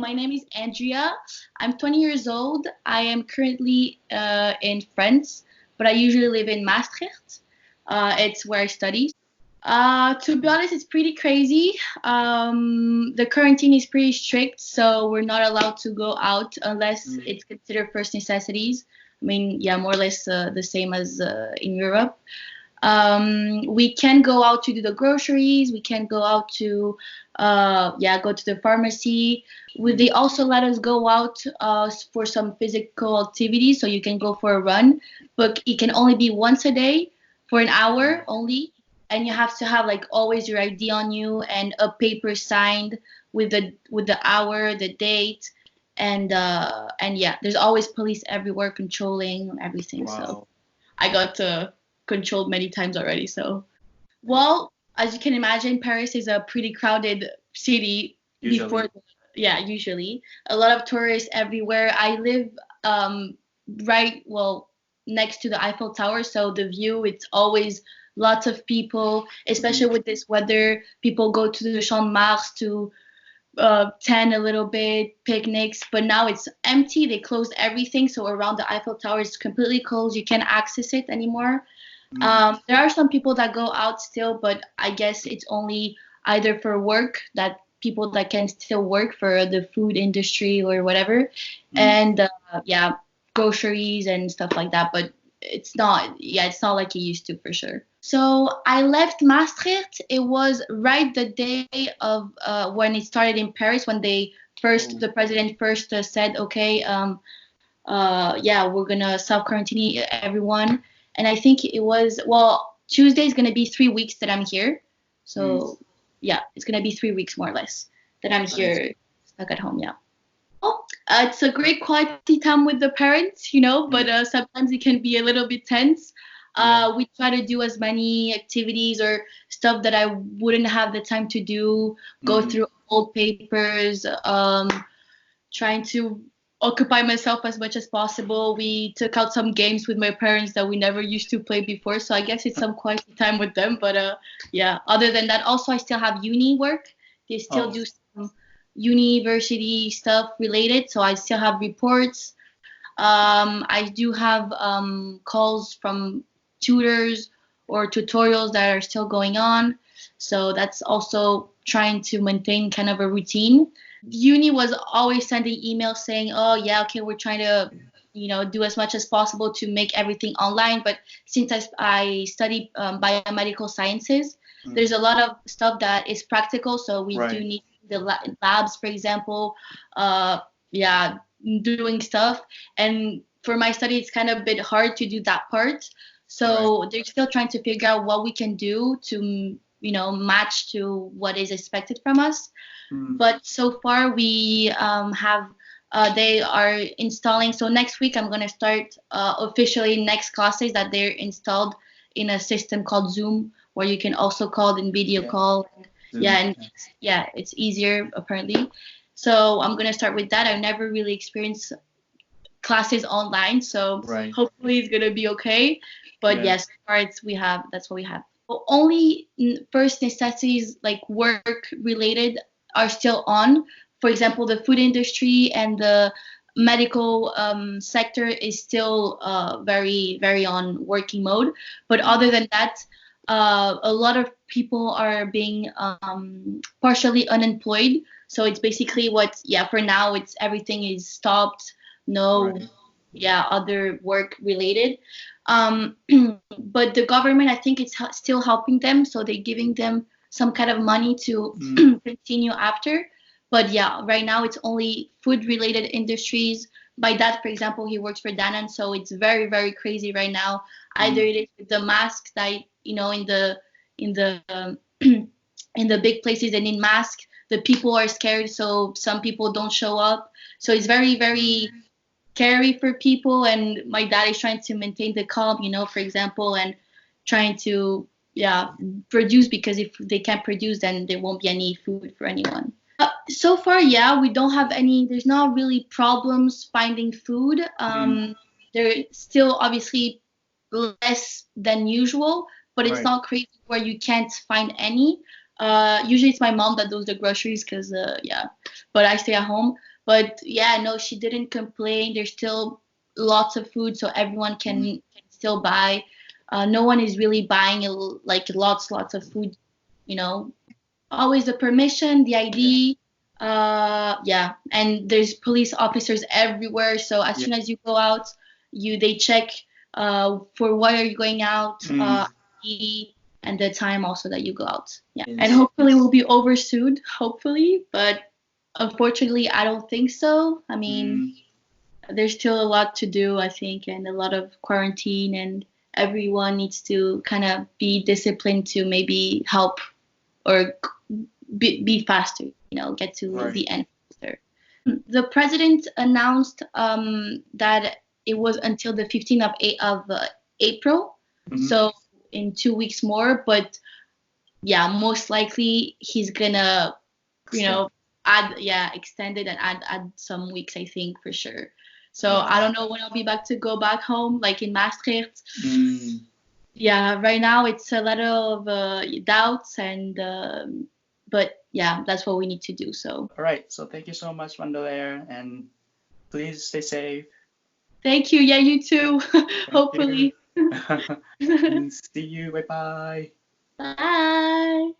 my name is Andrea. I'm 20 years old. I am currently in France, but I usually live in Maastricht. It's where I study. To be honest, it's pretty crazy. The quarantine is pretty strict, so we're not allowed to go out unless it's considered first necessities. I mean, yeah, more or less the same as in Europe. We can go out to do the groceries. We can go out to, go to the pharmacy. They also let us go out for some physical activities, so you can go for a run, but it can only be once a day for an hour only, and you have to have like always your ID on you and a paper signed with the hour, the date, and yeah, there's always police everywhere controlling everything. Wow. So I got controlled many times already. So, well, as you can imagine, Paris is a pretty crowded city. Usually. Usually a lot of tourists everywhere. I live well next to the Eiffel Tower, so the view, it's always lots of people, especially with this weather. People go to the Champ de Mars to tan a little bit, picnics, but now it's empty. They closed everything, so around the Eiffel Tower is completely closed. You can't access it anymore. There are some people that go out still, but I guess it's only either for work, that people that can still work for the food industry or whatever, and groceries and stuff like that. But it's not like it used to, for sure. So I left Maastricht. It was right the day of when it started in Paris, when the president first said, okay, we're gonna self-quarantine everyone. And I think it was, Tuesday is gonna be 3 weeks that I'm here. So yeah, it's gonna be 3 weeks more or less that I'm here, stuck at home. Yeah. Well, it's a great quality time with the parents, but sometimes it can be a little bit tense. We try to do as many activities or stuff that I wouldn't have the time to do, go through old papers, trying to occupy myself as much as possible. We took out some games with my parents that we never used to play before, so I guess it's some quality time with them. But other than that, also I still have uni work. They still do some university stuff related, so I still have reports. I do have calls from tutors or tutorials that are still going on, so that's also trying to maintain kind of a routine. Uni was always sending emails saying, oh yeah, okay, we're trying to do as much as possible to make everything online, but since I study biomedical sciences, there's a lot of stuff that is practical, so we do need the labs, for example, doing stuff, and for my study it's kind of a bit hard to do that part, so they're still trying to figure out what we can do to match to what is expected from us. But so far we have they are installing, so next week I'm going to start officially next classes that they're installed in a system called Zoom, where you can also call in video call. Zoom. It's easier apparently. So I'm going to start with that. I've never really experienced classes online, so hopefully it's going to be okay. But yes, that's what we have. Only first necessities like work related are still on. For example, the food industry and the medical sector is still very, very on working mode. But other than that, a lot of people are being partially unemployed. So it's basically for now, it's everything is stopped. No, other work related. But the government, I think it's still helping them. So they're giving them some kind of money to continue after. But right now it's only food related industries. My dad, for example, he works for Danone, so it's very, very crazy right now. Either it is with the masks that in the in the big places, and in masks the people are scared, so some people don't show up. So it's very, very scary for people, and my dad is trying to maintain the calm, for example, and trying to produce, because if they can't produce, then there won't be any food for anyone. So far, we don't have any. There's not really problems finding food. There's still obviously less than usual, but it's not crazy where you can't find any. Usually it's my mom that does the groceries, because but I stay at home. But yeah, no, she didn't complain. There's still lots of food, so everyone can still buy. No one is really buying like lots of food, you know. Always the permission, the ID. Yeah, and there's police officers everywhere. So as Yeah. soon as you go out, they check for why are you going out, ID, and the time also that you go out. Yeah, and Yes. hopefully we'll be over soon. Hopefully, but unfortunately, I don't think so. I mean, Mm, there's still a lot to do, I think, and a lot of quarantine, and everyone needs to kind of be disciplined to maybe help or be faster, get to right. the end faster. The president announced that it was until the 15th of April, Mm-hmm. so in 2 weeks more. But yeah, most likely he's gonna, you Extend. know, extend it and add some weeks, I think for sure. So Yeah. I don't know when I'll be back to go back home, like in Maastricht. Mm. Yeah, right now it's a lot of doubts and but yeah, that's what we need to do. So All right. So thank you so much, Mandalare, and please stay safe. thank you. Yeah, you too. Thank you. Hopefully. And see you. Bye bye. Bye.